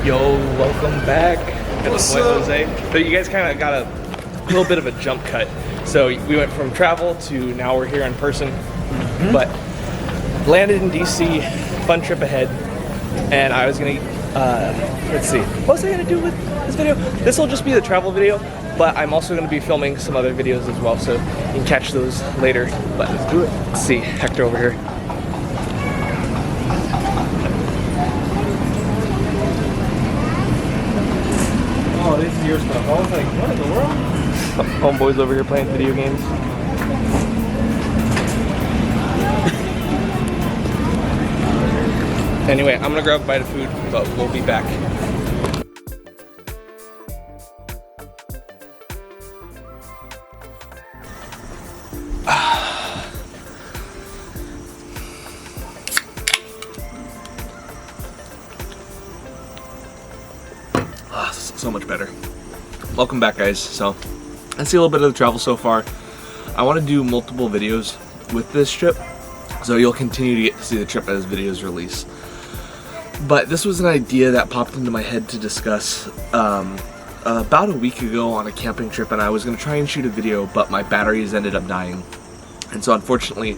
Yo, welcome back. What's up? Jose. So you guys kind of got a little bit of a jump cut. So we went from travel to now we're here in person. But landed in DC, fun trip ahead. And I was gonna, let's see, what was I gonna do with this video? This will just be the travel video, but I'm also gonna be filming some other videos as well, so you can catch those later. But let's do it. Let's see, Hector over here. Oh, this is your stuff. I was like, what in the world? Homeboys over here playing video games. Anyway, I'm gonna grab a bite of food, but we'll be back. So much better. Welcome back, guys. So let's see a little bit of the travel so far. I want to do multiple videos with this trip, so you'll continue to get to see the trip as videos release. But this was an idea that popped into my head to discuss about a week ago on a camping trip, and I was going to try and shoot a video, but my batteries ended up dying. And so unfortunately,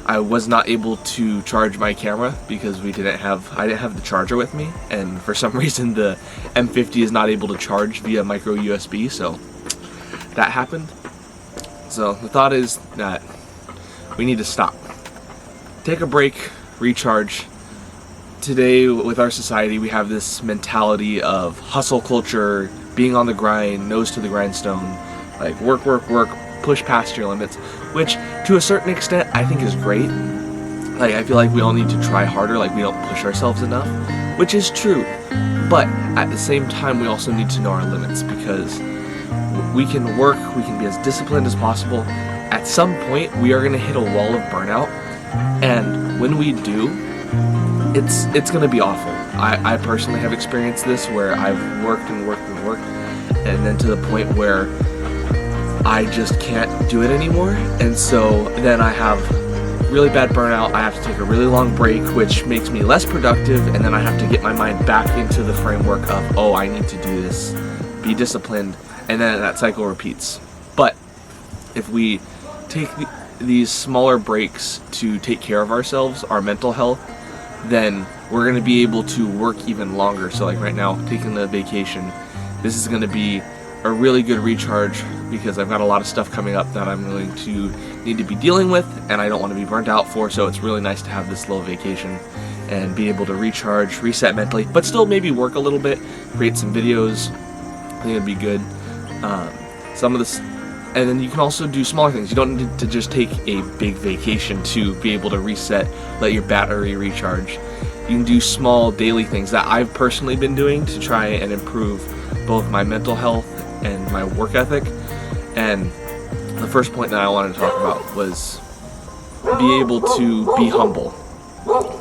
I was not able to charge my camera because I didn't have the charger with me, and for some reason the M50 is not able to charge via micro USB, so that happened. So the thought is that we need to stop, take a break, recharge. Today with our society we have this mentality of hustle culture, being on the grind, nose to the grindstone, like work, push past your limits, which to a certain extent I think is great. Like, I feel like we all need to try harder, like we don't push ourselves enough, which is true. But at the same time we also need to know our limits, because we can work, we can be as disciplined as possible. At some point we are going to hit a wall of burnout, and when we do, it's going to be awful. I personally have experienced this where I've worked, and then to the point where I just can't do it anymore, and so then I have really bad burnout. I have to take a really long break, which makes me less productive, and then I have to get my mind back into the framework of, oh, I need to do this, be disciplined, and then that cycle repeats. But if we take these smaller breaks to take care of ourselves, our mental health, then we're going to be able to work even longer. So like right now, taking the vacation, this is going to be a really good recharge, because I've got a lot of stuff coming up that I'm going to need to be dealing with, and I don't want to be burnt out for, so it's really nice to have this little vacation and be able to recharge, reset mentally, but still maybe work a little bit, create some videos. I think it'd be good. Some of this, and then you can also do smaller things. You don't need to just take a big vacation to be able to reset, let your battery recharge. You can do small daily things that I've personally been doing to try and improve both my mental health and my work ethic. And the first point that I wanted to talk about was be able to be humble.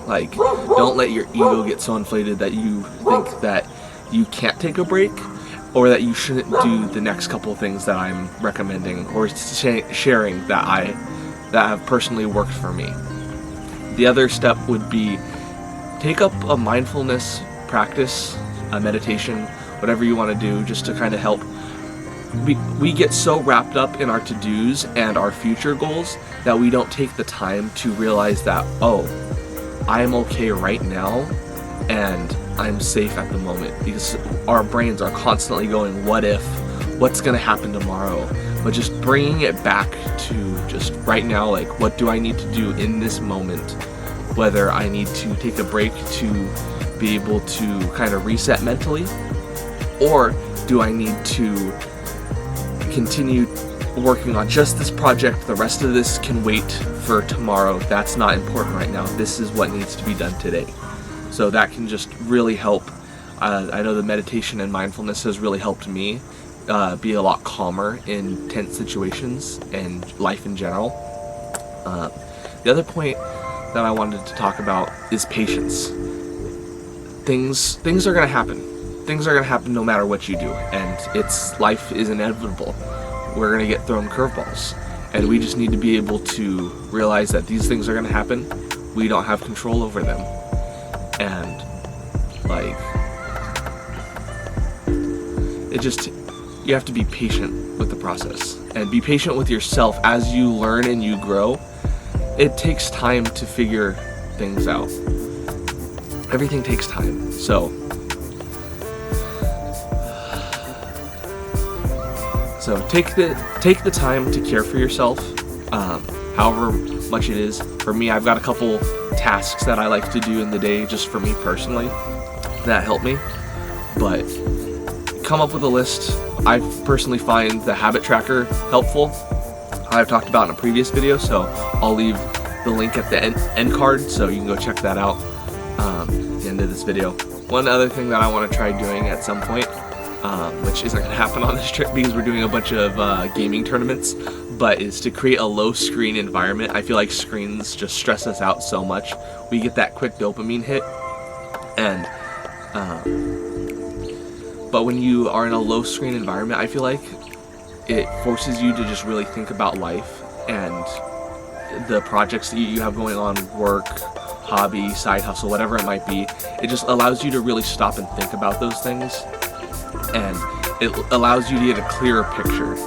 Like, don't let your ego get so inflated that you think that you can't take a break, or that you shouldn't do the next couple of things that I'm recommending or sharing that have personally worked for me. The other step would be take up a mindfulness practice, a meditation, whatever you want to do, just to kind of help. We get so wrapped up in our to-dos and our future goals that we don't take the time to realize that, oh, I'm okay right now and I'm safe at the moment, because our brains are constantly going, what if, what's going to happen tomorrow? But just bringing it back to just right now, like, what do I need to do in this moment? Whether I need to take a break to be able to kind of reset mentally, or do I need to continue working on just this project, the rest of this can wait for tomorrow, that's not important right now, this is what needs to be done today. So that can just really help. I know the meditation and mindfulness has really helped me be a lot calmer in tense situations and life in general. The other point that I wanted to talk about is patience. Things are going to happen. Things are going to happen no matter what you do, and life is inevitable. We're going to get thrown curveballs, and we just need to be able to realize that these things are going to happen. We don't have control over them, and like, you have to be patient with the process and be patient with yourself as you learn and you grow. It takes time to figure things out. Everything takes time. So take the time to care for yourself, however much it is. For me, I've got a couple tasks that I like to do in the day just for me personally that help me. But come up with a list. I personally find the habit tracker helpful. I've talked about in a previous video, so I'll leave the link at the end card so you can go check that out at the end of this video. One other thing that I want to try doing at some point, which isn't going to happen on this trip because we're doing a bunch of gaming tournaments, but is to create a low screen environment. I feel like screens just stress us out so much. We get that quick dopamine hit, and but when you are in a low screen environment, I feel like it forces you to just really think about life and the projects that you have going on, work, hobby, side hustle, whatever it might be. It just allows you to really stop and think about those things, and it allows you to get a clearer picture.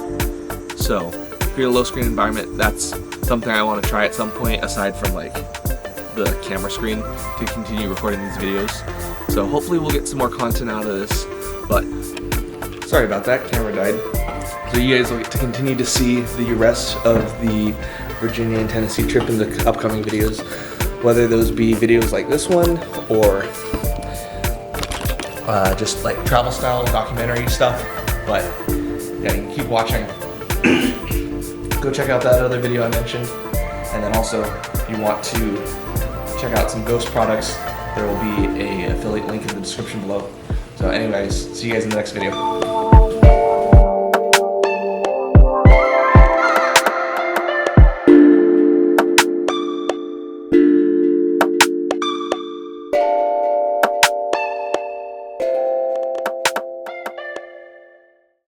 So if you're in a low screen environment, that's something I want to try at some point, aside from like the camera screen, to continue recording these videos. So hopefully we'll get some more content out of this, but sorry about that, camera died. So you guys will get to continue to see the rest of the Virginia and Tennessee trip in the upcoming videos, whether those be videos like this one or just like travel style documentary stuff. But yeah, you can keep watching. Go check out that other video I mentioned, and then also if you want to check out some Ghost products, there will be an affiliate link in the description below. So anyways, see you guys in the next video.